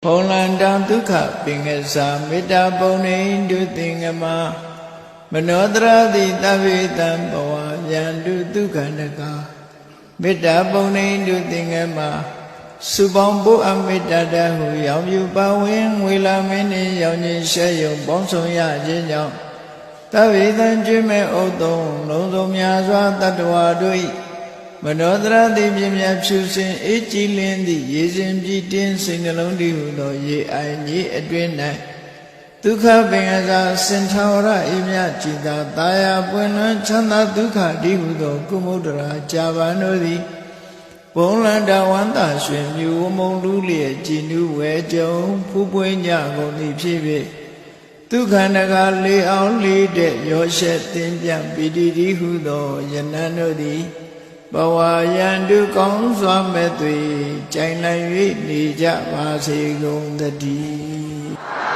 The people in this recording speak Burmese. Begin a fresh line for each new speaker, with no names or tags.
Polanda dukha pingasa metta pone du tingama manodra di tavetam bawa yandu dukha naga metta pone du tingama subambu ametta dahu yaw yu pa win ngwe la mင်းနေရောက်နေရှက်ယုံပေါင်းဆောင်ရခြင်းကြောင့်တဝေသံကျွေးမဲ့ဥတုံလုံးစုံများစွာတတ္တဝါတို့မနောတရတိပြင်းပြဖြူစင်အေးကြည်လင်းသည့်ရေစဉ်ပြည့်တင်းစိတ်နှလုံးတည်ဟုသောရေအိုင်ကြီးအတွင်း၌ဒုက္ခပင်ကစားစင်ထာဝရအေးမြကြည်သာတာယာပွင့်လွန်ချမ်းသာဒုက္ခတည်ဟုသောကုမုဒ္ဒရာကြာပန်တို့သည်ဘုံလန္တဝန္တာရွှင်မြူဝမုံလူလျက်ကြည်နူးဝဲကြုံဖူးပွင့်ကြကုန်သည်ဖြစ်ဖြစ်ဒုက္ခနဂါလေအောင်လေးတဲ့ရောရှက်တင်ပြပီတိတိဟုသောယနံတို့သည်ဘဝယံတုကောင်းစွာမဲ့သွေကြိုင်နိုင်၍နေကြပါစေကုန်သတည်း